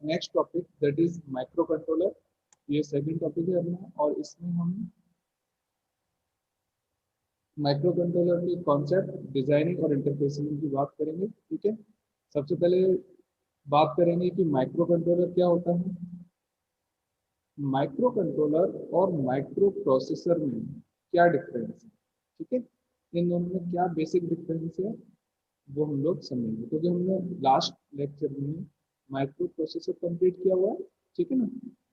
Next topic that is micro controller. ये second topic है अपना, और इसमें हम माइक्रो कंट्रोलर के कॉन्सेप्ट, डिजाइनिंग और इंटरफेसिंग की बात करेंगे। ठीक है, सबसे पहले बात करेंगे कि माइक्रो कंट्रोलर क्या होता है। माइक्रो कंट्रोलर और माइक्रो प्रोसेसर में क्या डिफरेंस है, ठीक है, इन दोनों में क्या बेसिक डिफरेंस है वो हम लोग समझेंगे, क्योंकि हमने लास्ट लेक्चर में माइक्रो प्रोसेसर कंप्लीट किया हुआ है। ठीक है ना,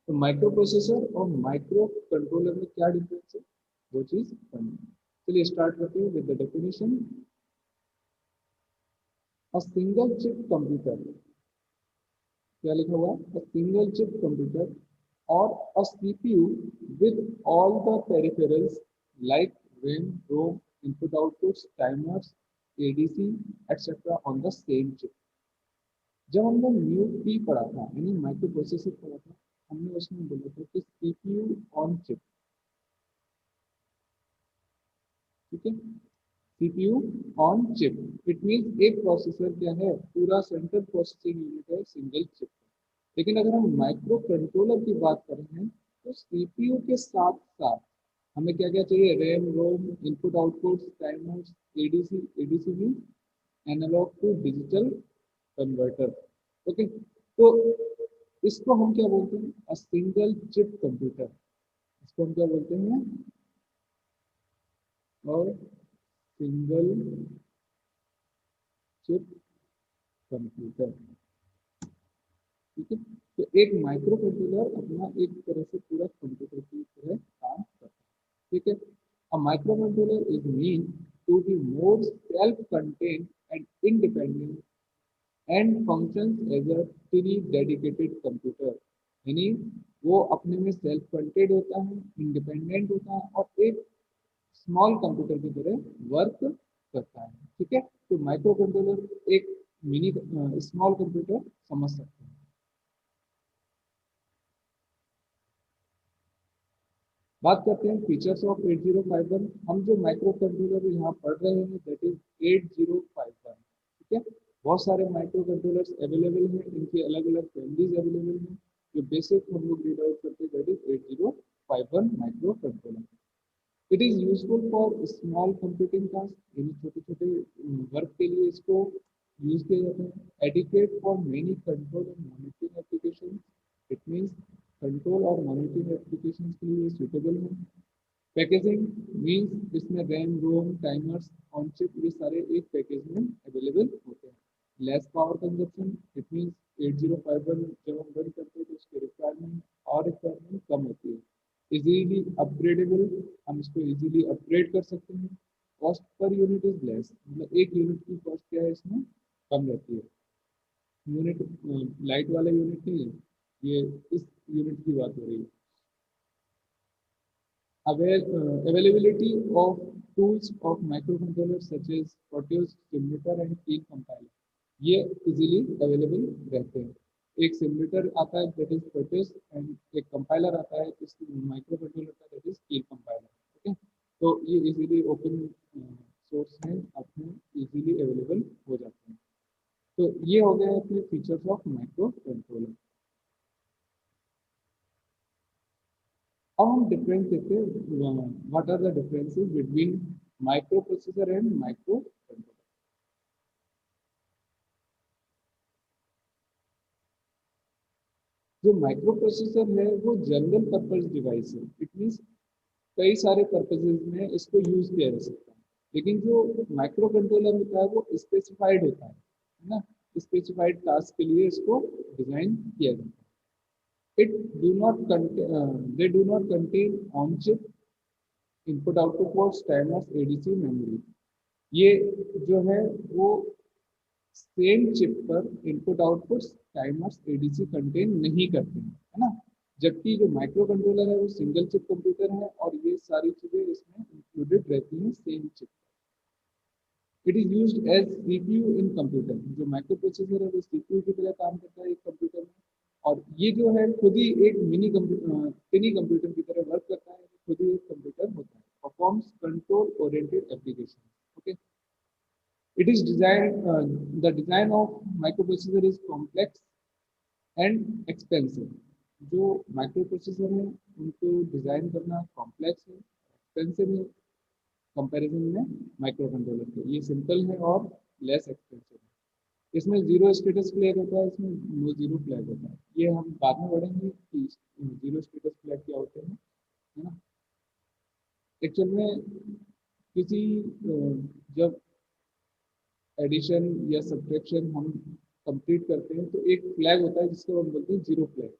तो माइक्रो प्रोसेसर और माइक्रो कंट्रोलर में क्या डिफरेंस है वो चीज समझेंगे। चलिए स्टार्ट करते हैं with the definition. A single chip computer, क्या लिखा हुआ है, a single chip computer or a CPU with all the peripherals like RAM, ROM, input outputs, timers, ADC, etc. on the same chip। जब हमने mu P पढ़ा था यानी micro processor पढ़ा था, हमने उसमें बोला था कि CPU ऑन चिप। ठीक है, CPU on chip it mean एक प्रोसेसर क्या है, पूरा सेंट्रल प्रोसेसिंग यूनिट है सिंगल चिप। लेकिन अगर हम माइक्रो कंट्रोलर की बात कर रहे हैं तो सीपीयू के साथ साथ हमें क्या क्या चाहिए, RAM, ROM, input output, timers, ADC. ADC mean analog to digital converter. Okay, तो इसको हम क्या बोलते हैं, अ सिंगल चिप कंप्यूटर। इसको हम क्या बोलते हैं, और सिंगल चिप कंप्यूटर। ठीक है, तो एक माइक्रो कंट्रोलर अपना एक तरह से पूरा कंप्यूटर की तरह काम करता है। ठीक है, a microcontroller is meant to be more self-contained and independent and functions as a tiny dedicated computer। यानी वो अपने में सेल्फ कंटेंट होता है, इंडिपेंडेंट होता है और एक स्मॉल कंप्यूटर की तरह वर्क करता है। ठीक है, तो माइक्रो कंट्रोलर एक मिनी स्मॉल कंप्यूटर समझ सकते हैं। बात करते हैं फीचर्स ऑफ 8051। हम जो माइक्रो कंट्रोलर यहाँ पढ़ रहे हैं दैट इज 8051। ठीक है, बहुत सारे माइक्रो कंट्रोलर्स अवेलेबल हैं, इनकी अलग अलग फैमिलीज अवेलेबल हैं। जो बेसिक हम लोग रीड आउट करते हैं that is 8051 micro controller. It is useful for small computing task, यानी छोटे छोटे वर्क के लिए इसको यूज किया जाता है। Adequate for many control and monitoring application, it means control और मॉनिटरिंग एप्लीकेशन के लिए सुटेबल है। पैकेजिंग मीन्स इसमें RAM, ROM, timers on chip ये सारे एक पैकेज में अवेलेबल होते हैं। Less power consumption, it means 8051 जब हम रन करते हैं तो उसकी रिक्वायरमेंट कम होती है। इजीली अपग्रेडेबल, हम इसको इजीली अपग्रेड कर सकते हैं। Cost per unit is less, मतलब एक यूनिट की कॉस्ट क्या है इसमें कम रहती है। यूनिट लाइट वाला यूनिट नहीं है ये, इस यूनिट की बात हो रही है। Availability of tools of microcontrollers such as Proteus, simulator and key compiler, ये इजीली अवेलेबल रहते हैं। एक सिमुलेटर आता है दैट इज Proteus एंड एक कंपाइलर आता है इस माइक्रो कंट्रोलर का दैट इज की कंपाइलर। ओके, तो ये इजीली ओपन सोर्स है, अपने इजीली अवेलेबल हो जाते हैं। तो ये हो गया अपने फीचर्स ऑफ माइक्रो कंट्रोलर। अब हम डिफरेंस देखते हैं, what are the differences between microprocessor and microcontroller. जो माइक्रो प्रोसेसर है वो जनरल पर्पस डिवाइस है, इट मीन्स कई सारे पर्पसेज में इसको यूज किया जा सकता है। लेकिन जो माइक्रो कंट्रोलर होता है वो स्पेसिफाइड होता है ना, स्पेसिफाइड टास्क के लिए इसको डिजाइन किया जाता है। It do not they do not contain on chip input output ports, timers, ADC, memory. ये जो है वो सेम चिप पर input outputs, timers, ADC contain नहीं करते हैं, है ना। जबकि जो माइक्रो कंट्रोलर है वो सिंगल चिप कंप्यूटर है और ये सारी चीजें इसमें इंक्लूडेड रहती हैं same chip. It is used as CPU in computer. जो माइक्रो प्रोसेसर है वो सीपीयू की तरह काम करता है एक कंप्यूटर में, और ये जो है खुद ही एक मिनी कंप्यूटर की तरह वर्क करता है, खुद ही एक कंप्यूटर होता है, performs control oriented application. Okay, it is design, the design of microprocessor is complex and expensive. जो माइक्रो प्रोसेसर है उनको डिजाइन करना कॉम्प्लेक्स है, एक्सपेंसिव है कंपैरिजन में माइक्रो कंट्रोलर के। ये सिंपल है और लेस एक्सपेंसिव है। इसमें जीरो स्टेटस फ्लैग होता है, इसमें नो जीरो फ्लैग होता है। ये हम बाद में पढ़ेंगे कि जीरो स्टेटस फ्लैग क्या होते हैं, है ना। एक्चुअल में किसी जब एडिशन या सब्ट्रैक्शन हम कंप्लीट करते हैं तो एक फ्लैग होता है जिसको हम बोलते हैं जीरो फ्लैग।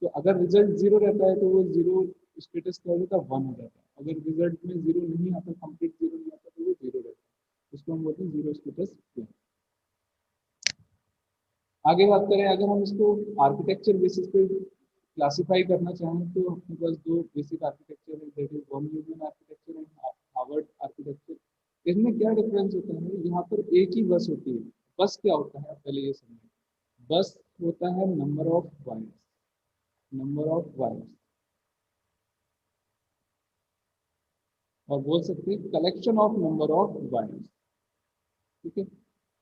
तो अगर रिजल्ट जीरो रहता है तो वो जीरो स्टेटस क्या हो जाता है, वन हो जाता है। अगर रिजल्ट में जीरो नहीं आता, कंप्लीट जीरो नहीं आता, तो वो जीरो रहता है। उसको हम बोलते हैं जीरो स्टेटस फ्लैग। आगे बात करें, अगर हम इसको आर्किटेक्चर बेसिस पे क्लासिफाई करना चाहें तो अपने पास दो बेसिक आर्किटेक्चर है, that is von Neumann architecture and Harvard architecture. इसमें क्या डिफरेंस होता है, यहाँ पर एक ही बस होती है। बस क्या होता है पहले ये समझें। बस होता है number of wires, number of wires, और बोल सकते हैं collection of number of wires. ठीक है,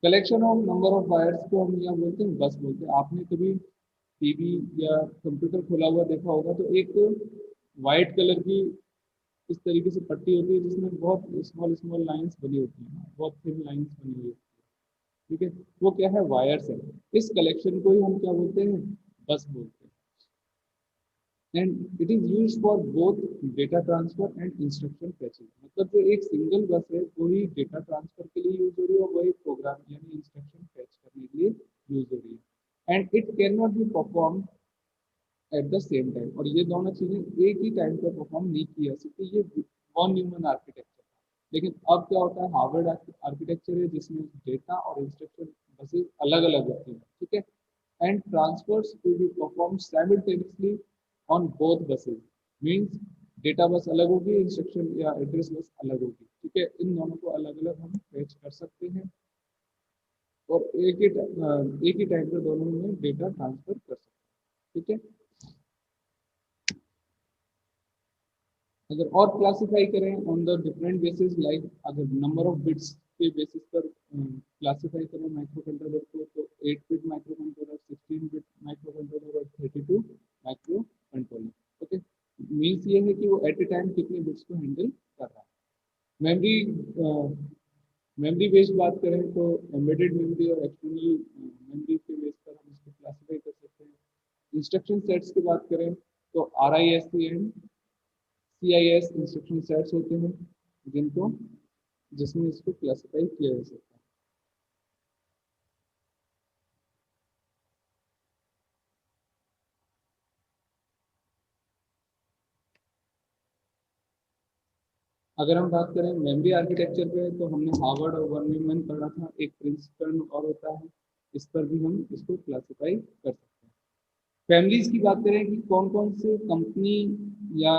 collection of number of wires को हम यहाँ बोलते हैं बस बोलते हैं। आपने कभी टीवी या कंप्यूटर खोला हुआ देखा होगा तो एक वाइट कलर की इस तरीके से पट्टी होती है जिसमें बहुत स्मॉल स्मॉल लाइंस बनी होती है, बहुत थिन लाइंस बनी हुई होती है। ठीक है, वो क्या है, वायर्स है। इस कलेक्शन को ही हम क्या बोलते हैं, बस बोलते हैं। And it is use for both data transfer and instruction फैचिंग। मतलब जो एक सिंगल बस है वही डेटा ट्रांसफर के लिए यूज हो रही है और वही प्रोग्राम यानी इंस्ट्रक्शन फैच करने के लिए यूज हो रही है। And it can not be perform at the same time, और ये दोनों चीजें एक ही टाइम पर परफॉर्म नहीं की जा सकती। ये वॉन न्यूमन आर्किटेक्चर। लेकिन अब क्या होता है, हार्वर्ड आर्किटेक्चर है जिसमें डेटा और इंस्ट्रक्शन बसेस अलग अलग होती है। ठीक है, and transverse will be perform simultaneously on both buses. Means data bus अलग होगी, इंस्ट्रक्शन या एड्रेस बस अलग होगी। ठीक है, इन दोनों को अलग अलग हम फैच कर सकते हैं और एक ही टाइम पर दोनों में डेटा ट्रांसफर कर सकते हैं। ठीक है, अगर और क्लासिफाई करें on the different basis, like अगर नंबर ऑफ बिट्स के बेसिस पर क्लासिफाई करें माइक्रो कंट्रोलर को, तो 8 bit micro controller, 16 bit micro controller और 32 माइक्रो कंट्रोलर। ओके, मीन्स ये है कि वो एट ए टाइम कितने बिट्स को हैंडल कर रहा है। मेमोरी, मेमोरी बेस्ड बात करें तो एम्बेडेड मेमोरी और एक्सटर्नल मेमोरी के बेस पर हम इसको क्लासिफाई कर सकते हैं। इंस्ट्रक्शन सेट्स की बात करें तो RISC and CIS instruction sets होते हैं जिनको जिसमें इसको क्लासिफाई किया जा सकता है। अगर हम बात करें मेमोरी आर्किटेक्चर पे तो हमने हार्वर्ड और वन न्यूमैन पढ़ा था, एक प्रिंसटन और होता है, इस पर भी हम इसको क्लासिफाई कर सकते हैं। फैमिलीज की बात करें कि कौन कौन से कंपनी या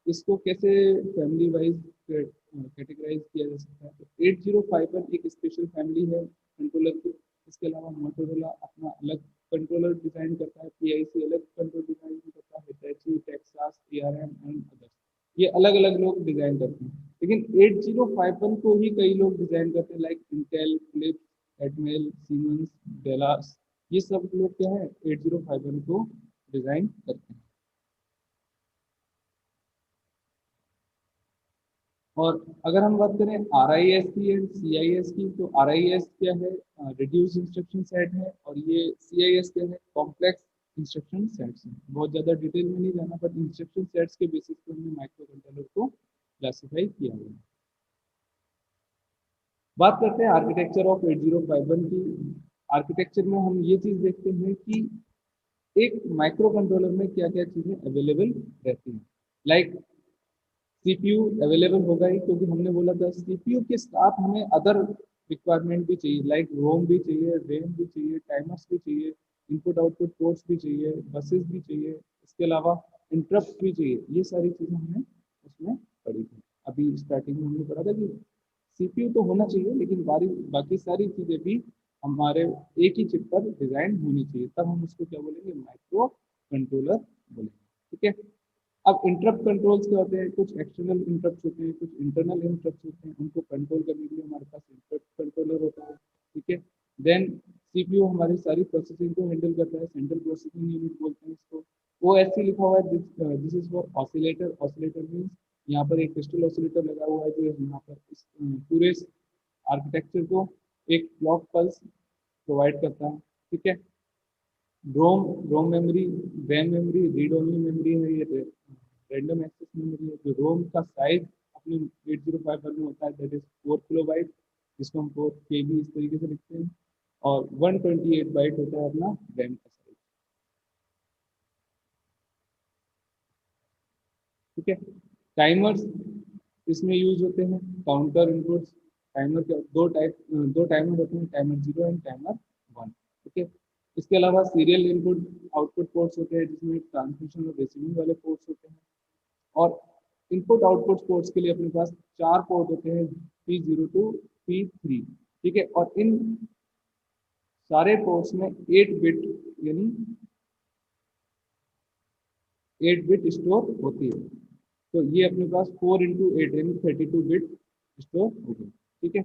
इसको कैसे फैमिली वाइज कैटेगराइज किया जा सकता है, तो 8051 एक स्पेशल फैमिली है कंट्रोलर की। इसके अलावा मोटोरोला अपना अलग कंट्रोलर डिजाइन करता है, PIC अलग कंट्रोल डिजाइन करता है, हिटैची, टेक्सास, ARM एंड अदर्स, ये अलग अलग लोग डिजाइन करते हैं। लेकिन 8051 को ही कई लोग डिजाइन करते हैं, like Intel, Philips, Atmel, Siemens, Dallas, ये सब लोग क्या है 8051 को डिजाइन करते हैं। और अगर हम बात करें RISC एंड CIS की, तो RIS क्या है, रिड्यूस इंस्ट्रक्शन सेट है, और ये CIS क्या है, कॉम्प्लेक्स इंस्ट्रक्शन सेट्स है। बहुत ज़्यादा डिटेल में नहीं जाना, पर इंस्ट्रक्शन सेट्स के बेसिस पे हमने माइक्रो कंट्रोलर को क्लासिफाई किया हुआ है। बात करते हैं आर्किटेक्चर ऑफ 8051 की। आर्किटेक्चर में हम ये चीज़ देखते हैं कि एक माइक्रो कंट्रोलर में क्या क्या चीज़ें अवेलेबल रहती हैं। लाइक CPU अवेलेबल होगा ही, क्योंकि हमने बोला था CPU के साथ हमें अदर रिक्वायरमेंट भी चाहिए, लाइक रोम भी चाहिए, रैम भी चाहिए, टाइमर्स भी चाहिए, इनपुट आउटपुट पोर्ट्स भी चाहिए, बसेस भी चाहिए, इसके अलावा इंटरप्ट भी चाहिए। ये सारी चीज़ें हमने उसमें पढ़ी थी। अभी स्टार्टिंग में हमने पढ़ा था कि CPU तो होना चाहिए, लेकिन बाकी सारी चीज़ें भी हमारे एक ही चिप पर डिजाइन होनी चाहिए, तब हम उसको क्या बोलेंगे, माइक्रो कंट्रोलर बोलेंगे। ठीक है। अब इंटरप्ट कंट्रोल्स क्या होते हैं, कुछ एक्सटर्नल इंटरप्ट होते हैं, कुछ इंटरनल इंटरप्ट होते हैं, उनको कंट्रोल करने के लिए हमारे पास इंटरप्ट कंट्रोलर होता है। ठीक है। देन सीपीयू हमारी सारी प्रोसेसिंग को हैंडल करता है, सेंट्रल प्रोसेसिंग यूनिट बोलते हैं इसको। ओएससी लिखा हुआ है, this is for oscillator. Oscillator means यहाँ पर एक क्रिस्टल ऑसिलेटर लगा हुआ है जो यहाँ पर इस पूरे आर्किटेक्चर को एक क्लॉक पल्स प्रोवाइड करता है। ठीक है। ROM ROM memory, RAM memory, read only memory है, ये रैंडम एक्सेस मेमोरी है। जो रोम का साइज अपने 8051 में होता है दैट इज 4 किलोबाइट, जिसको हम 4 KB इस तरीके से लिखते हैं। और 128 बाइट होता है अपना रैम का साइज। ठीक है। टाइमर्स इसमें यूज होते हैं, काउंटर इनपुट्स। टाइमर के दो टाइमर होते हैं, टाइमर 0 एंड टाइमर 1। ठीक है। इसके अलावा सीरियल इनपुट आउटपुट पोर्ट्स होते हैं, जिसमें ट्रांसमिशन और रिसीविंग वाले पोर्ट्स होते हैं। और इनपुट आउटपुट पोर्ट्स के लिए अपने पास 4 पोर्ट होते हैं, P0 to P3। ठीक है। और इन सारे पोर्ट्स में 8 बिट यानी 8 बिट स्टोर होती है। तो ये अपने पास 4 into 8 यानी 32 बिट स्टोर हो गई। ठीक है।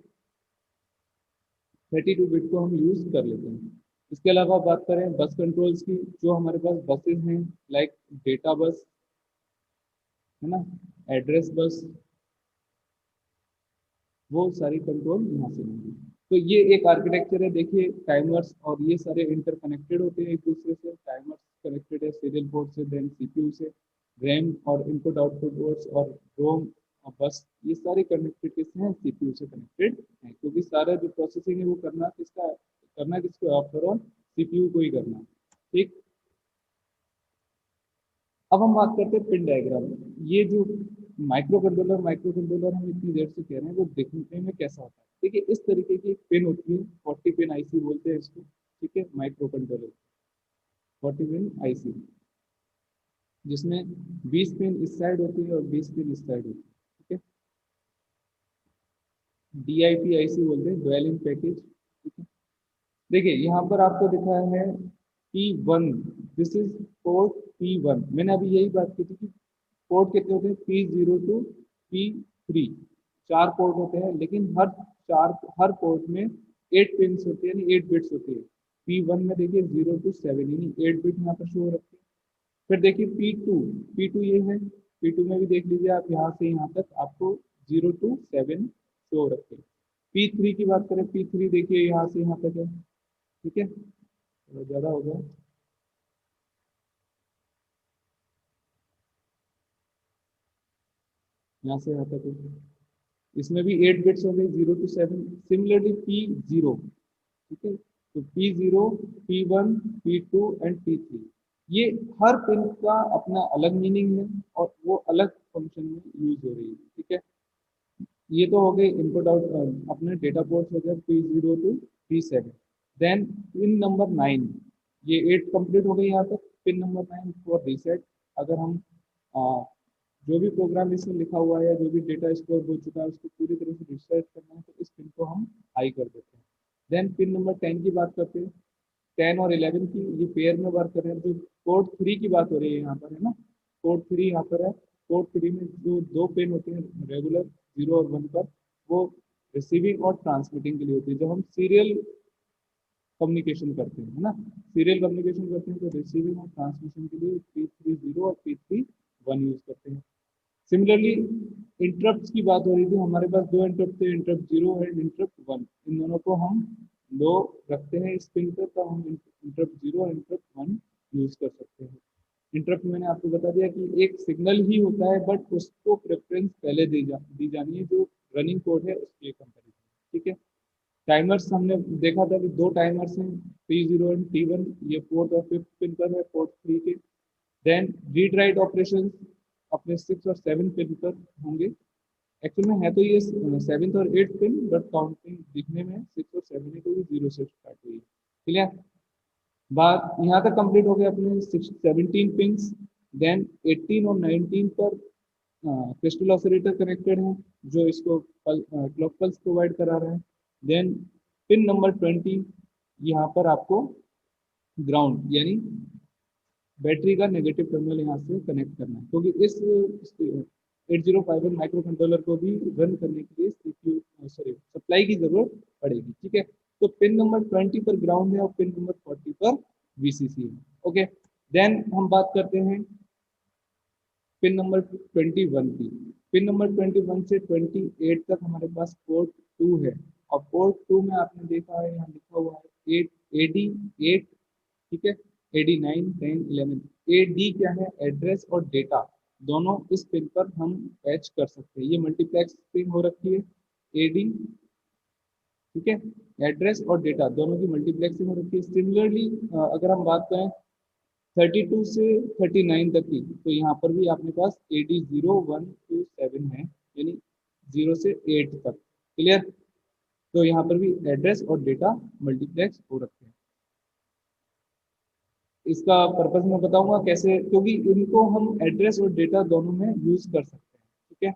32 बिट को हम यूज कर लेते हैं। इसके अलावा बात करें बस कंट्रोल्स की, जो हमारे पास बसेज हैं लाइक डेटा बस, है ना, एड्रेस बस, वो सारी कंट्रोल यहाँ से होंगी। तो ये एक आर्किटेक्चर है। देखिए टाइमर्स और ये सारे इंटरकनेक्टेड होते हैं एक दूसरे से। टाइमर्स कनेक्टेड है सीरियल पोर्ट से, देन सीपीयू से, रैम और इनपुट आउटपुट पोर्ट्स और रोम और बस, ये सारे कनेक्टेड किससे हैं, सीपीयू से कनेक्टेड हैं, क्योंकि सारा जो प्रोसेसिंग है वो करना किसको, आफ्टर ऑल सीपीयू को ही करना है। ठीक। अब हम बात करते हैं पिन डायग्राम। ये जो माइक्रो कंट्रोलर हम इतनी देर से कह रहे हैं, वो देखने में कैसा होता है। देखिए इस तरीके की एक पिन होती है, 40 पिन आईसी बोलते हैं इसको। ठीक है। माइक्रो कंट्रोलर 40 पिन आईसी, जिसमें 20 पिन इस साइड होती है और 20 पिन इस साइड होती है। ठीक है। DIP आईसी बोलते हैं, ड्वेलिंग पैकेज। ठीक है। देखिए यहाँ पर आपको दिखाया है P1, this is port P1। मैंने अभी यही बात की थी कि पोर्ट कितने होते हैं, P0 to P3, 4 पोर्ट होते हैं, लेकिन हर पोर्ट में 8 पिन होती है, यानी 8 बिट्स होती है। P1 में देखिए 0 to 7 यानी 8 बिट यहाँ पर शो हो रखी है। फिर देखिए P2 ये है, P2 में भी देख लीजिए आप, यहाँ से यहाँ तक आपको 0 to 7 शो रखे। P3 की बात करें, P3 देखिए यहाँ से यहाँ तक है। ठीक है। थोड़ा ज़्यादा हो गया, यहाँ से यहाँ तक है। इसमें भी 8 बिट्स हो गई, 0 to 7। सिमिलरली P0, ठीक है, तो P0, P1, P2 and P3, ये हर पिन का अपना अलग मीनिंग है और वो अलग फंक्शन में यूज हो रही है। ठीक है। ये तो हो गए इनपुट आउट अपने डेटा पोर्ट्स हो गए P0 to P7। Then pin number 9, ये 8 कंप्लीट हो गई यहाँ तक। Pin number 9 for reset. अगर हम जो भी प्रोग्राम इसमें लिखा हुआ है या जो भी डेटा स्टोर हो चुका है उसको पूरी तरह से रिसेट करना है, तो इस पिन को हम हाई कर देते हैं। देन पिन नंबर 10 की बात करते हैं। 10 और 11 की ये पेयर में वर्क कर रहे हैं। जो पोर्ट 3 की बात हो रही है यहाँ पर, है ना, पोर्ट 3 यहाँ पर है। पोर्ट 3 में जो 2 पिन होते हैं रेगुलर 0 और 1 पर, वो रिसीविंग और ट्रांसमिटिंग के लिए होती है। जब हम सीरियल कम्युनिकेशन करते हैं, है ना, सीरियल कम्युनिकेशन करते हैं, तो रिसीविंग और ट्रांसमिशन के लिए P30 और P31 यूज करते हैं। सिमिलरली इंटरप्ट की बात हो रही थी, हमारे पास 2 इंटरप्ट थे, इंटरप्ट 0 एंड इंटरप्ट 1। इन दोनों को हम लो रखते हैं इस पिन पर, तो हम इंटरप्ट 0 और इंटरप्ट 1 यूज कर सकते हैं। इंटरप्ट मैंने आपको बता दिया कि एक सिग्नल ही होता है, बट उसको प्रेफरेंस पहले दी जानी है जो रनिंग कोड है उसके कंपेरिजन। ठीक है। टाइमर्स हमने देखा था कि 2 टाइमर्स हैं, T0 एंड T1, ये 4th और 5th पिन पर है पोर्ट 3 के। देन रीड राइट ऑपरेशन अपने 6 और 7 पिन पर होंगे। एक्चुअल में है तो ये 7th और 8th पिन, बट काउंटिंग दिखने में 6 और 7 है, तो ये 0 से स्टार्ट हुई है। क्लियर। बात यहाँ तक कंप्लीट हो गया अपने 17 पिंस। देन 18 और 19 पर क्रिस्टल ऑसिलेटर कनेक्टेड है, जो इसको क्लॉक पल्स प्रोवाइड करा रहा है। देन पिन नंबर 20, यहाँ पर आपको ग्राउंड यानी बैटरी का नेगेटिव टर्मिनल यहाँ से कनेक्ट करना है, क्योंकि इस 8051 माइक्रो कंट्रोलर को भी रन करने के लिए सीपीयू सॉरी सप्लाई की जरूरत पड़ेगी। ठीक है, तो पिन नंबर 20 पर ग्राउंड है और पिन नंबर 40 पर वीसीसी है। ओके, देन हम बात करते हैं पिन नंबर 21 की। पिन नंबर 21 से 28 तक हमारे पास पोर्ट 2 है, और पोर्ट 2 में आपने देखा है यहाँ लिखा हुआ है 8 एडी 8। ठीक है, एडी 9 10 11। एडी क्या है, एड्रेस और डेटा दोनों इस पिन पर हम पैच कर सकते हैं। ये मल्टीप्लेक्स पिन हो रखी है एडी, ठीक है, एड्रेस और डेटा दोनों की मल्टीप्लेक्सिंग हो रखी है। सिमिलरली अगर हम बात करें 32 से 39 तक की, तो यहाँ पर भी आपके पास एडी 0 1 2 7 है, यानी 0 से 8 तक। क्लियर, तो यहाँ पर भी एड्रेस और डेटा मल्टीप्लेक्स हो रखे हैं। इसका पर्पस मैं बताऊंगा कैसे, क्योंकि इनको हम एड्रेस और डेटा दोनों में यूज कर सकते हैं। ठीक है,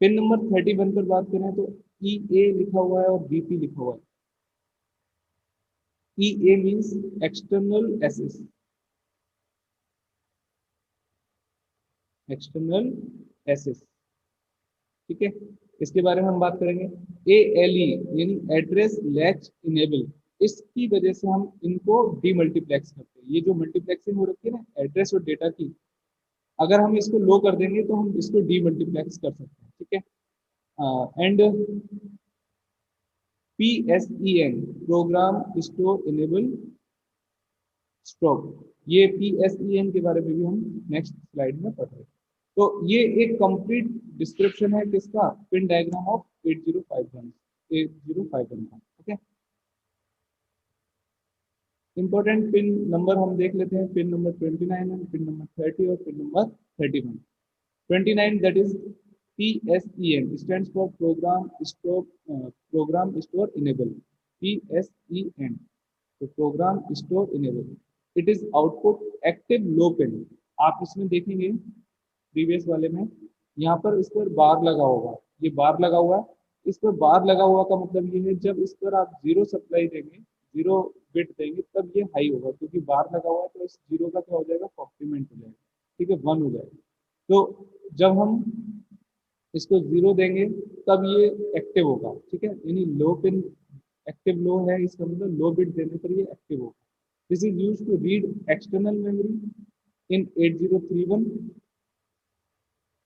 पिन नंबर 31 पर बात करें तो ई ए लिखा हुआ है और बीपी लिखा हुआ है। E A means external access, external access. ठीक है, इसके बारे में हम बात करेंगे। ए एल ई यानी एड्रेस लैच इनेबल, इसकी वजह से हम इनको डीमल्टीप्लेक्स करते हैं। ये जो मल्टीप्लेक्सिंग हो रखी है ना एड्रेस और डेटा की, अगर हम इसको लो कर देंगे तो हम इसको डीमल्टीप्लेक्स कर सकते हैं। ठीक है, and P S E N program store enable stop, ये पी एस ई एन के बारे में भी हम नेक्स्ट स्लाइड में पढ़ रहे हैं। तो ये एक कंप्लीट डिस्क्रिप्शन है किसका, पिन डायग्राम ऑफ 8051 का। ओके, इंपॉर्टेंट पिन नंबर हम देख लेते हैं। पिन नंबर 29 है, पिन नंबर 30 और pin number 31। 29 that is PSEN stands for program store enable, PSEN, तो programme store enable. It is output active low pin. आप इसमें देखेंगे प्रीवियस वाले में, यहाँ पर इस पर बार लगा होगा, ये बार लगा हुआ है। इस पर बार लगा हुआ का मतलब ये है जब इस पर आप जीरो सप्लाई देंगे, जीरो बिट देंगे, तब ये हाई होगा, क्योंकि बार लगा हुआ है तो इस जीरो का क्या हो जाएगा, कॉम्प्लीमेंट हो जाएगा। ठीक है, 1 हो जाएगा। तो जब हम इसको जीरो देंगे तब ये एक्टिव होगा। ठीक है, यानी लो पिन एक्टिव लो है, इसका मतलब लो बिट देने पर ये एक्टिव होगा। This is use to read external memory in 8031,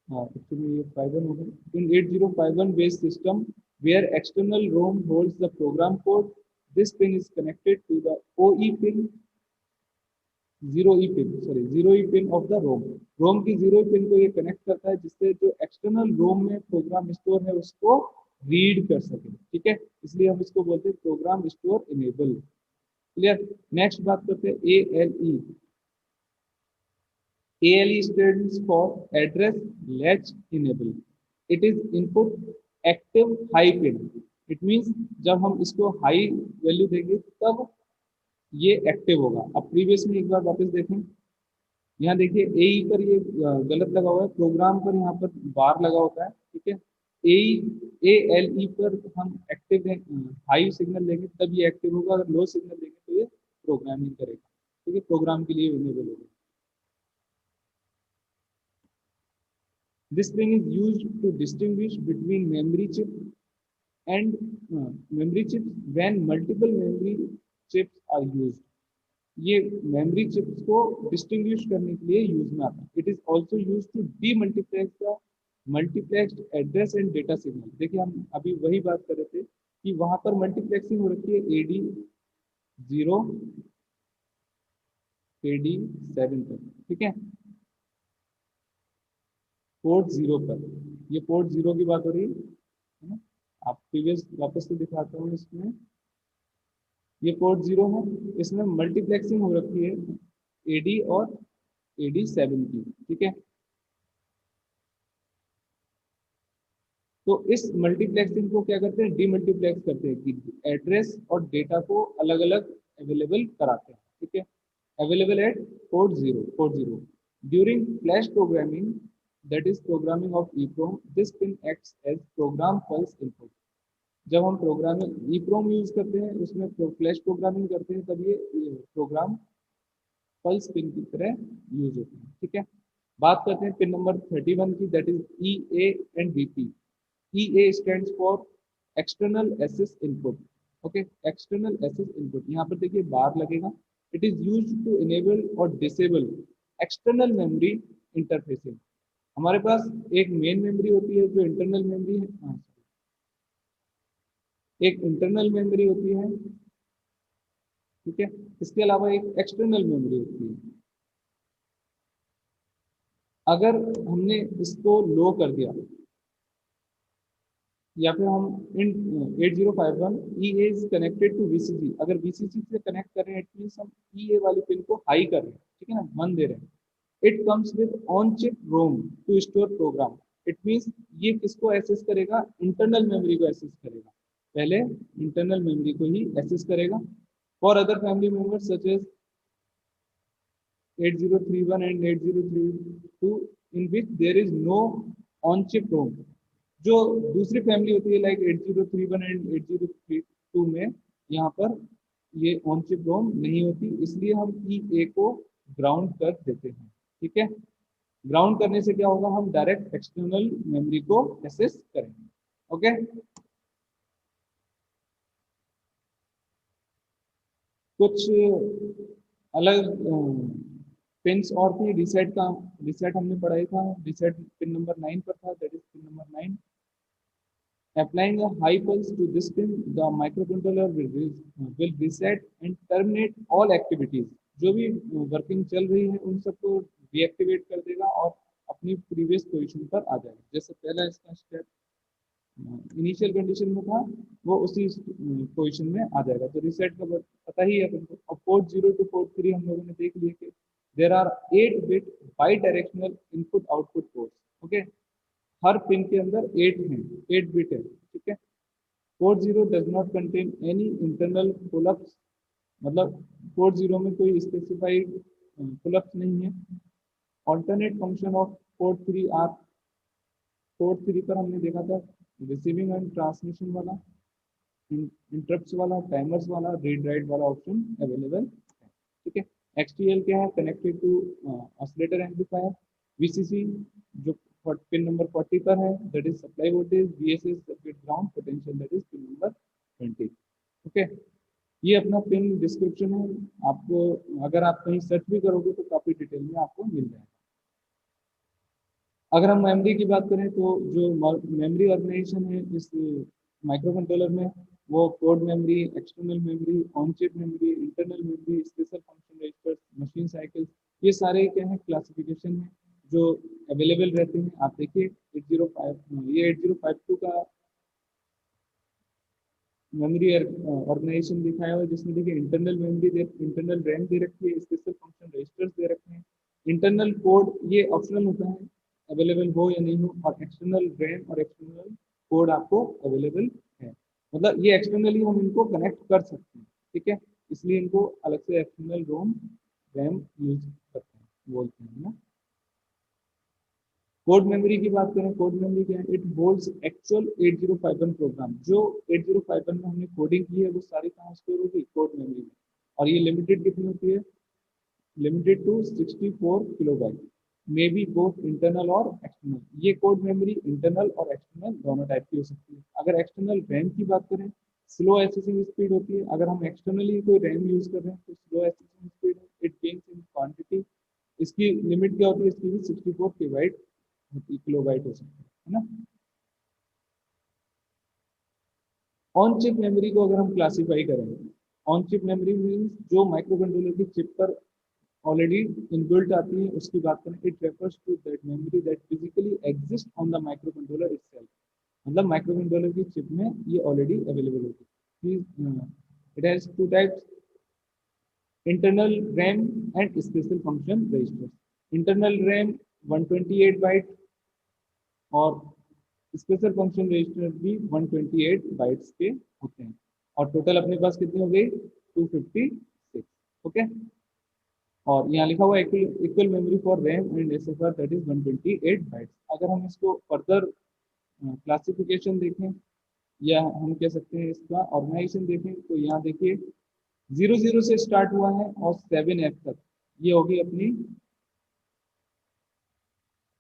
हाँ एक्चुअली ये 51 होगा, in 8051 based system where external ROM holds the program code. This pin is connected to the OE pin, zero E pin of the ROM. ROM की zero pin को ये connect करता है, जिससे जो एक्सटर्नल रोम में प्रोग्राम स्टोर है उसको रीड कर सके। ठीक है, इसलिए हम इसको बोलते हैं programme store enable. Clear, next बात करते हैं A L E. ALE stands for address latch enable. It is input active high pin. It means जब हम इसको हाई वैल्यू देंगे तब ये एक्टिव होगा। अब प्रीवियस में एक बार वापस देखें, यहाँ देखिए AE पर ये गलत लगा हुआ है, प्रोग्राम पर यहाँ पर बार लगा होता है। ठीक है, ALE पर हम एक्टिव हाई सिग्नल देंगे तब ये एक्टिव होगा, अगर लो सिग्नल देंगे तो ये प्रोग्रामिंग करेगा। ठीक है, प्रोग्राम के लिए इनेबल होगा। This pin is used to distinguish between memory chip and memory chips when multiple memory chips are used. ये memory chips को distinguish करने के लिए यूज में आता है। It is also used to demultiplex the multiplexed address and data signal। देखिए हम अभी वही बात कर रहे थे कि वहां पर मल्टीप्लेक्सिंग हो रखी है AD0 AD7 तक। ठीक है, पोर्ट 0 पर, ये पोर्ट 0 की बात हो रही है ना। आप प्रीवियस वापस से दिखाता हूँ, इसमें ये पोर्ट 0 है, इसमें मल्टीप्लेक्सिंग हो रखी है AD और AD7 की। ठीक है, तो इस मल्टीप्लेक्सिंग को क्या करते हैं, डीमल्टीप्लेक्स करते हैं कि एड्रेस और डेटा को अलग अलग अवेलेबल कराते हैं। ठीक है, available at port 0 during flash programming, that is programming of EEPROM, this pin acts as program pulse input। जब हम प्रोग्रामिंग EEPROM यूज करते हैं, उसमें फ्लैश प्रोग्रामिंग करते हैं, तब ये प्रोग्राम पल्स पिन की तरह यूज होते हैं। ठीक है, बात करते हैं पिन नंबर 31 की, that is E A and VP. E A stands for external access input. Okay, external access input, यहाँ पर देखिए बार लगेगा। It is use to enable और डिसेबल एक्सटर्नल मेमोरी इंटरफेसिंग। हमारे पास एक मेन मेमोरी होती है जो इंटरनल मेमोरी है, एक इंटरनल मेमोरी होती है। ठीक है, इसके अलावा एक एक्सटर्नल मेमोरी होती है। अगर हमने इसको लो कर दिया, या फिर हम इन 8051 E is connected to VCC, अगर वीसीसी से कनेक्ट कर रहे हैं, इट मीन्स हम ई ए वाली पिन को हाई कर रहे हैं। ठीक है ना, 1 दे रहे हैं। It comes with on chip ROM to store program. It means ये किसको एक्सेस करेगा, इंटरनल मेमोरी को एक्सेस करेगा, पहले इंटरनल मेमोरी को ही एक्सेस करेगा। For other family members such as 8031 and 8032 in which there is no on chip ROM, जो दूसरी फैमिली होती है लाइक 8031 एंड 8032 में, यहाँ पर ये ऑन चिप रोम नहीं होती, इसलिए हम ई ए को ग्राउंड कर देते हैं। ठीक है, ग्राउंड करने से क्या होगा, हम डायरेक्ट एक्सटर्नल मेमोरी को एक्सेस करेंगे। ओके, कुछ अलग पिंस और थी। रिसेट का, रिसेट हमने पढ़ाई था, रिसेट पिन नंबर 9 पर था, that is pin number 9। Applying a high pulse to this pin, the microcontroller will reset and terminate all activities. जो भी वर्किंग चल रही है उन सबको डीएक्टिवेट कर देगा और अपनी प्रीवियस पोजीशन पर आ जाएगा। जैसे पहला इसका स्टेप इनिशियल कंडीशन में था, वो उसी पोजीशन में आ जाएगा। तो रिसेट का पता ही है अपन को। अब पोर्ट 0 टू पोर्ट 3 हम लोगों ने देख लिया कि there are 8 bit bidirectional input output ports. Okay, हर पिन के अंदर 8 हैं, 8 बिट है। ठीक है, port 0 does not contain any internal pullups, मतलब पोर्ट 0 में कोई स्पेसिफाइड पुलअप्स नहीं है। Alternate function of port 3 are, port 3 पर हमने देखा था रिसीविंग एंड ट्रांसमिशन वाला, इंटरप्ट्स वाला, टाइमर्स वाला, रीड राइट वाला ऑप्शन अवेलेबल है। ठीक है, एक्सटीएल क्या है, connected to oscillator amplifier. VCC जो पिन नंबर 40 पर है, that is supply voltage. VSS circuit ground potential, that is pin number 20। Okay, ये अपना पिन डिस्क्रिप्शन है। आपको अगर आप कहीं सर्च भी करोगे तो काफी डिटेल में आपको मिल जाएगा। अगर हम मेमोरी की बात करें तो जो मेमोरी ऑर्गेनाइजेशन है इस माइक्रो कंट्रोलर में, वो code memory, external memory, on chip memory, internal memory, special function register, machine cycle, ये सारे क्या है क्लासिफिकेशन है जो अवेलेबल रहते हैं। आप देखिए 805, ये 8052 का मेमोरी ऑर्गेनाइजेशन दिखाया हुआ है, जिसमें देखिए इंटरनल मेमोरी दे, इंटरनल रैम दे रखी है, स्पेशल फंक्शन रजिस्टर्स दे रखे हैं। इंटरनल कोड ये ऑप्शनल होता है, अवेलेबल हो या नहीं हो, और एक्सटर्नल रैम और एक्सटर्नल कोड आपको अवेलेबल है। मतलब ये एक्सटर्नली हम इनको कनेक्ट कर सकते हैं। ठीक है, इसलिए इनको अलग से एक्सटर्नल रोम रैम यूज करते हैं, बोलते हैं ना। कोड मेमोरी की बात करें, कोड मेमोरी क्या है, इट होल्ड्स एक्चुअल 8051 प्रोग्राम। जो 8051 में हमने कोडिंग की है वो सारी कहाँ स्टोर होगी, कोड मेमोरी में। और ये लिमिटेड कितनी होती है, limited to 64 kilobyte, may be both internal और एक्सटर्नल। ये कोड मेमोरी इंटरनल और एक्सटर्नल दोनों टाइप की हो सकती है। अगर एक्सटर्नल रैम की बात करें, स्लो एसेसिंग स्पीड होती है। अगर हम एक्सटर्नली कोई रैम यूज कर रहे हैं तो स्लो एसेसिंग स्पीड है, इट गेन्स इन क्वांटिटी। इसकी लिमिट क्या होती है, इसकी भी 64 किलोबाइट हो सकती है ना। ऑन चिप मेमोरी को अगर हम क्लासिफाई करें, ऑन चिप मेमोरी मीन्स जो माइक्रो कंट्रोलर की चिप पर ऑलरेडी इनबिल्ट आती है, उसकी बात करें। It refers to that memory that physically exist on the micro controller itself, मतलब माइक्रो कंट्रोलर की चिप में ये ऑलरेडी अवेलेबल होती है। It has two types, internal RAM and special function register. Internal RAM 128 byte और special function register भी 128 bytes के होते हैं। और टोटल अपने पास कितनी हो गई, 256। ओके, और यहाँ लिखा हुआ है equal memory for RAM and एसएफआर, that is 128 bytes. अगर हम इसको फर्दर क्लासिफिकेशन देखें, या हम कह सकते हैं इसका ऑर्गेनाइजेशन देखें, तो यहाँ देखिए 00 से स्टार्ट हुआ है और 7F तक, ये होगी अपनी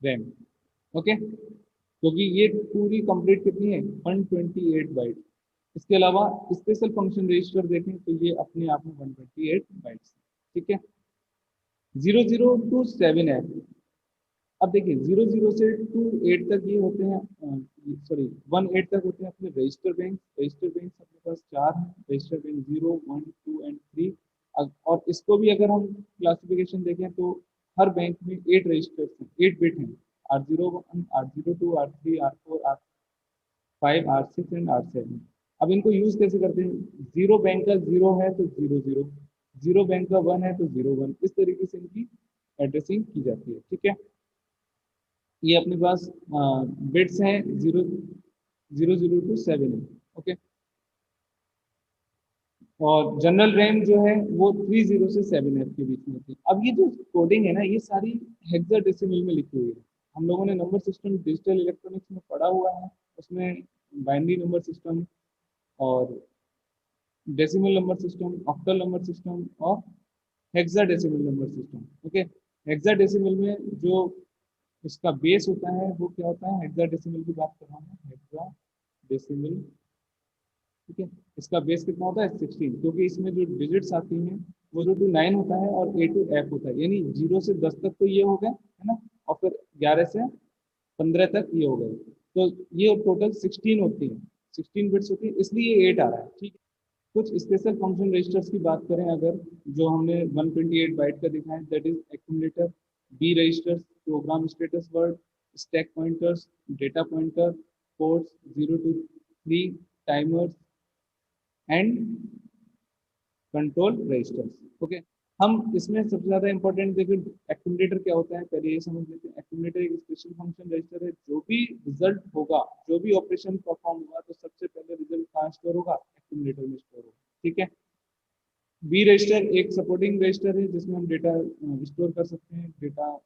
रैम। ओके, क्योंकि ये पूरी कंप्लीट कितनी है 128 बाइट। इसके अलावा स्पेशल फंक्शन रजिस्टर देखें तो ये अपने आप में 128 बाइट्स। ठीक है, 0 0 to 7 है। अब देखिए 0 0 से 2 8 तक ये होते हैं, सॉरी 1 8 तक होते हैं अपने रजिस्टर बैंक। रजिस्टर बैंक अपने पास चार हैं, रजिस्टर बैंक 0 1 2 एंड 3। और इसको भी अगर हम क्लासिफिकेशन देखें तो हर बैंक में 8 रजिस्टर्स हैं, 8 बिट हैं। R01 R02 R3 R4 R5 R6 and R7। अब इनको यूज कैसे करते हैं, जीरो बैंक का जीरो है तो 0 0, जीरो बैंक का 1 है तो 0 1, इस तरीके से इनकी एड्रेसिंग की जाती है। ठीक है, ये अपने पास बिट्स हैं 0 0 0 to 7 है। ओके, और जनरल रैम जो है वो 30 से 7F के बीच में होती है। अब ये जो कोडिंग है ना, ये सारी हेक्साडेसिमल में लिखी हुई है। हम लोगों ने नंबर सिस्टम डिजिटल इलेक्ट्रॉनिक्स में पढ़ा हुआ है, उसमें बाइनरी नंबर सिस्टम और decimal number system, octal number system और hexadecimal number system. Okay, hexadecimal में जो इसका बेस होता है वो क्या होता है, हेक्साडेसिमल की बात कर रहा हूँ, हेक्साडेसिमल। ठीक है, इसका बेस कितना होता है 16, क्योंकि इसमें जो डिजिट्स आती हैं वो 0 to 9 होता है और A to F होता है, यानी 0 से 10 तक तो ये हो गए है ना, और फिर 11 से 15 तक ये हो गए। तो ये टोटल 16 होती है, 16 बिट्स होती है, इसलिए ये 8 आ रहा है। ठीक है, कुछ स्पेशल फंक्शन रजिस्टर्स की बात करें अगर, जो हमने 128 बाइट का देखा है, that is accumulator, B registers, program status word, stack pointers, data pointer, ports 0 to 3, timers and control registers. Okay, हम इसमें सबसे ज्यादा इंपॉर्टेंट देखिए एक्यूमुलेटर क्या होता है, पहले ये समझ लेते हैं। एक्यूमुलेटर एक स्पेशल फंक्शन रजिस्टर है, जो भी रिजल्ट होगा, जो भी ऑपरेशन परफॉर्म होगा, तो सबसे पहले रिजल्ट कहाँ स्टोर होगा, एक्यूमुलेटर में स्टोर होगा। ठीक है, बी रजिस्टर एक सपोर्टिंग रजिस्टर है जिसमें हम डेटा स्टोर कर सकते हैं, डेटा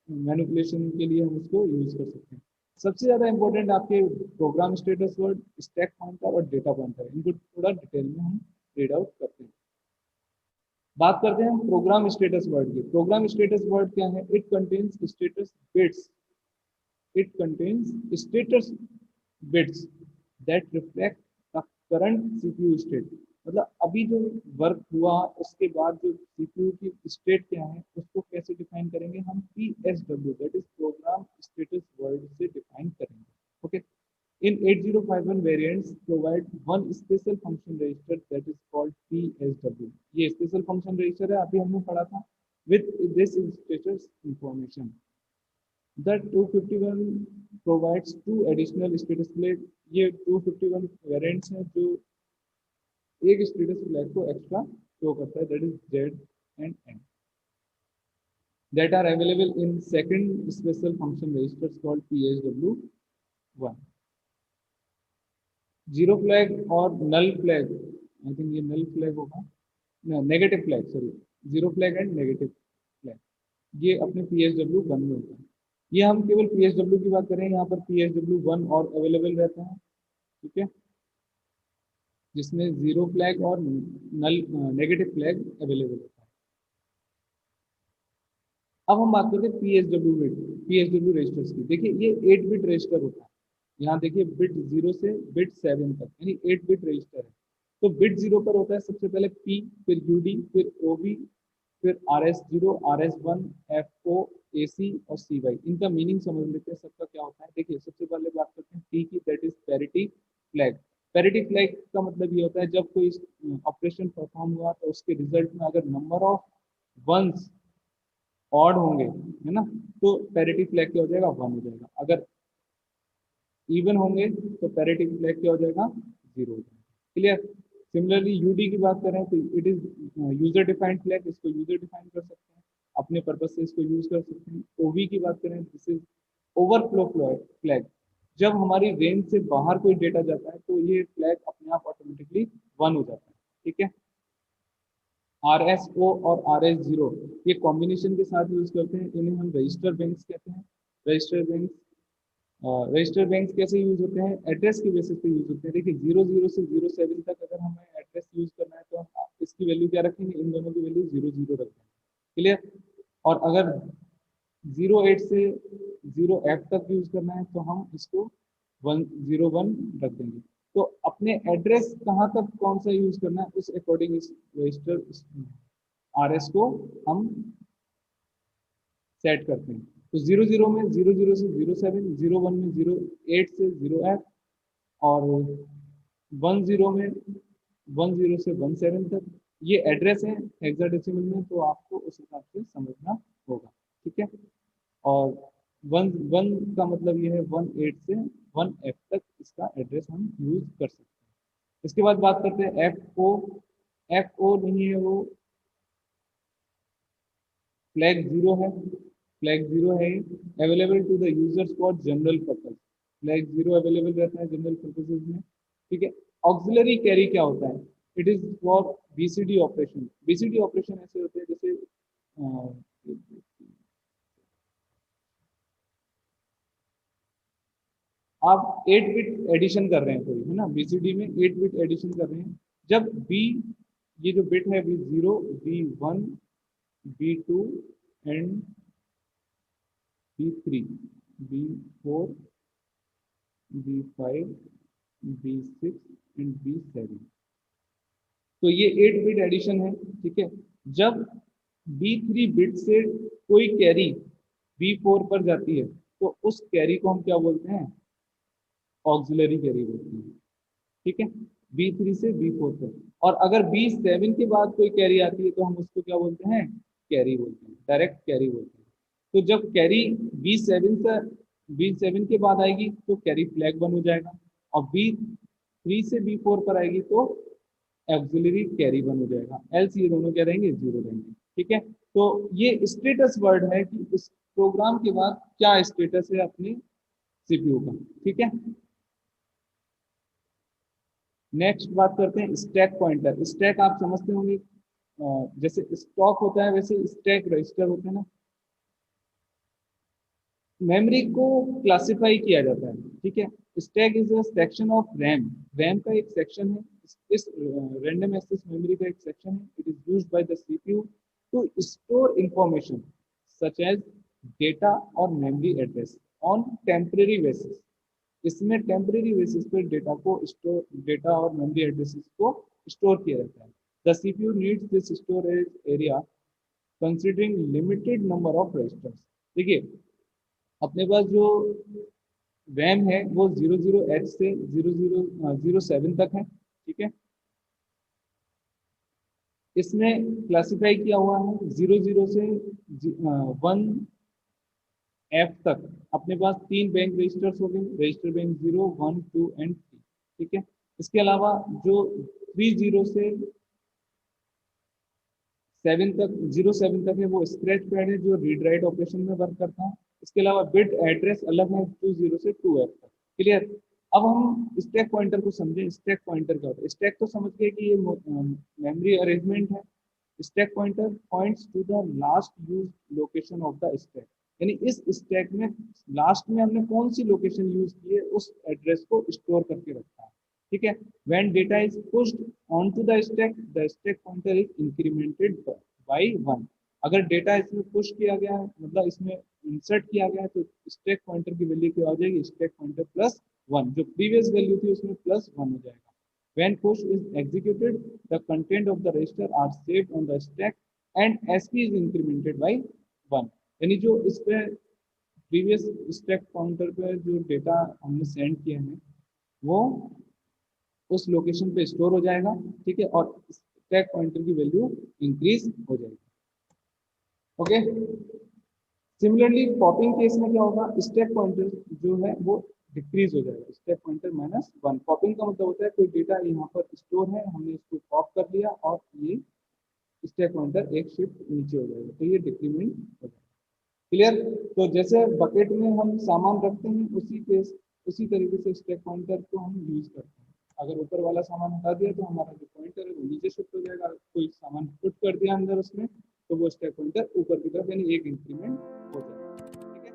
मैनिपुलेशन के लिए हम उसको यूज कर सकते हैं। सबसे ज्यादा इंपॉर्टेंट आपके programme status word, stack pointer और डेटा पॉइंटर, इनको थोड़ा डिटेल में हम रीड आउट करते हैं। बात करते हैं हम प्रोग्राम स्टेटस वर्ड की। प्रोग्राम स्टेटस वर्ड क्या है, it contains status bits, it contains status bits that reflect the current CPU state. मतलब अभी जो वर्क हुआ उसके बाद जो सीपीयू की स्टेट क्या है उसको कैसे डिफाइन करेंगे हम, PSW that is program status word से डिफाइन करेंगे। Okay, in 8051 variants provide one special function register that is called PSW। ये स्पेशल फंक्शन रजिस्टर है, अभी हमने पढ़ा था। with this status information the 251 provides two additional status flag। ये 251 variants हैं जो एक स्टेटस फ्लैग को एक्स्ट्रा शो करता है, that is Z and N, that are available in second special function registers called PSW1। Zero flag और नल flag, I think ये नल flag होगा, negative flag, sorry, zero flag and negative flag ये अपने PSW1 में होता है। ये हम केवल PSW की बात करें, यहाँ पर PSW1 और अवेलेबल रहता है। ठीक है, जिसमें जीरो फ्लैग और नल नेगेटिव फ्लैग अवेलेबल होता है। अब हम बात करते हैं PSW रजिस्टर्स की। देखिए ये 8 बिट रजिस्टर होता है, यहाँ देखिए बिट 0 से बिट 7 तक, यानी 8 बिट रजिस्टर है। तो बिट 0 पर होता है सबसे पहले P, फिर UD, फिर OB, फिर RS0, RS1, FO, AC और CY। इनका मीनिंग समझ लेते हैं सबका क्या होता है। देखिए सबसे पहले बात करते हैं P की, that is parity flag. Parity flag का मतलब ये होता है जब कोई ऑपरेशन परफॉर्म हुआ तो उसके रिजल्ट में अगर नंबर ऑफ वंस ऑड होंगे, है ना, तो पैरिटी फ्लैग क्या हो जाएगा, 1 हो जाएगा। अगर इवन होंगे तो पैरिटी फ्लैग क्या हो जाएगा, 0 हो जाएगा। क्लियर। सिमिलरली यूडी की बात करें तो it is user defined flag, इसको यूजर डिफाइन कर सकते हैं, अपने पर्पज से इसको यूज कर सकते हैं। ओवी की बात करें, दिस इज ओवरफ्लो फ्लैग, जब हमारी रेंज से बाहर कोई डेटा जाता है तो ये फ्लैग अपने आप ऑटोमेटिकली 1 हो जाता है। ठीक है, RSO और RS0 ये कॉम्बिनेशन के साथ यूज करते हैं, इन्हें हम रजिस्टर बैंक्स कहते हैं। रजिस्टर बैंक, रजिस्टर बैंक्स कैसे यूज होते हैं, एड्रेस की बेसिस पे यूज होते हैं। देखिए 00 से 07 तक अगर हमें एड्रेस यूज करना है तो हम इसकी वैल्यू क्या रखेंगे, इन दोनों की वैल्यू 00 रखेंगे। क्लियर। और अगर 08 से 0F तक यूज करना है तो हम इसको 101 रख देंगे। तो अपने एड्रेस कहाँ तक कौन सा यूज करना है उस अकॉर्डिंग इस रजिस्टर RS को हम सेट करते हैं। तो 00 में 00 से 07, 01 में 08 से 0F, और 10 में 10 से 17 तक ये एड्रेस है हेक्साडेसिमल में, तो आपको उस हिसाब से समझना होगा। ठीक है। और वन वन का मतलब ये है 18 से 1F तक इसका एड्रेस हम यूज कर सकते हैं। इसके बाद बात करते हैं FO। FO नहीं है, वो फ्लैग 0 है। फ्लैग 0 है available to the users for general purpose. Flag 0 available रहता है जनरल पर्पजेज में। ठीक है। ऑक्सिलरी कैरी क्या होता है? It is for BCD operation. BCD operation ऐसे होते हैं जैसे आप 8 बिट एडिशन कर रहे हैं कोई, है ना, BCD में 8 बिट एडिशन कर रहे हैं। जब बी, ये जो बिट है B0, B1, B2 and B3, B4, B5, B6 and B7, तो ये 8 बिट एडिशन है। ठीक है। जब B3 बिट से कोई कैरी B4 पर जाती है तो उस कैरी को हम क्या बोलते हैं? ऑक्सिलरी कैरी बोलते हैं। ठीक है। B3 से B4 तक। और अगर B7 के बाद कोई कैरी आती है तो हम उसको क्या बोलते हैं? कैरी बोलते हैं, डायरेक्ट कैरी बोलते हैं। तो जब कैरी B7 के बाद आएगी तो कैरी फ्लैग 1 हो जाएगा, और B3 से B4 पर आएगी तो ऑक्सिलरी कैरी 1 हो जाएगा, एल्स ये दोनों क्या रहेंगे? 0 रहेंगे। ठीक है। तो ये स्टेटस वर्ड है कि इस प्रोग्राम के बाद क्या स्टेटस है अपने CPU का। ठीक है। नेक्स्ट बात करते हैं स्टैक पॉइंटर। स्टैक आप समझते होंगे, जैसे स्टॉक होता है वैसे स्टैक रजिस्टर होते हैं ना। मेमोरी को क्लासिफाई किया जाता है। ठीक है। Stack is a section of RAM. RAM का एक सेक्शन है, इस रैंडम एक्सेस मेमोरी का एक सेक्शन है। It is used by the CPU to store information such as data और memory address on temporary basis. इसमें टेम्परेरी बेसिस पर डेटा और मेमोरी एड्रेसेस को स्टोर किया जाता है। The CPU needs this storage area considering limited number of registers. देखिए, अपने पास जो रैम है वो 00H से 0007 तक है। ठीक है। इसमें क्लासिफाई किया हुआ है 00 से 1F तक। अपने पास 3 बैंक रजिस्टर्स हो गए, रजिस्टर बैंक 0, 1, 2 एंड 3। ठीक है। इसके अलावा जो 30 से 7 तक, 07 तक है, वो स्क्रैच पैड है जो रीड राइट ऑपरेशन में वर्क करता है। इसके अलावा बिट एड्रेस अलग है 20 से 2F तक। क्लियर। अब हम स्टैक पॉइंटर को समझें। स्टैक पॉइंटर क्या होता है? स्टैक तो समझ गए कि ये मेमोरी अरेंजमेंट है। Stack pointer points to the last use location of the stack. यानी इस स्टैक में लास्ट में हमने कौन सी लोकेशन यूज की है उस एड्रेस को स्टोर करके रखा है। ठीक है। when data is pushed onto the stack pointer is incremented by 1। अगर डेटा इसमें पुश किया गया है, मतलब इसमें इंसर्ट किया गया है, तो स्टैक पॉइंटर की वैल्यू क्या हो जाएगी? स्टैक पॉइंटर प्लस 1, जो प्रीवियस वैल्यू थी उसमें प्लस 1 हो जाएगा। when push is executed the content of the register are saved on the stack and SP is incremented by 1। यानी जो इस पे प्रीवियस स्टैक पॉइंटर पे जो डेटा हमने सेंड किया है वो उस लोकेशन पे स्टोर हो जाएगा। ठीक है। और स्टैक पॉइंटर की वैल्यू इंक्रीज हो जाएगी। ओके। सिमिलरली पॉपिंग केस में क्या होगा? स्टैक पॉइंटर जो है वो डिक्रीज हो जाएगा, स्टैक पॉइंटर -1। पॉपिंग का मतलब होता है कोई डेटा यहाँ पर स्टोर है, हमने इसको पॉप कर लिया और ये स्टैक पॉइंटर एक शिफ्ट नीचे हो जाएगा, तो ये डिक्रीमेंट हो जाएगा। क्लियर। तो जैसे बकेट में हम सामान रखते हैं उसी तरीके से स्टैक पॉइंटर को हम यूज करते हैं। अगर ऊपर वाला सामान हटा दिया तो हमारा जो पॉइंटर है वो नीचे शिफ्ट हो जाएगा। कोई सामान पुट कर दिया अंदर उसमें तो वो स्टैक पॉइंटर ऊपर की तरफ यानी एक इंक्रीमेंट हो जाएगा। ठीक है।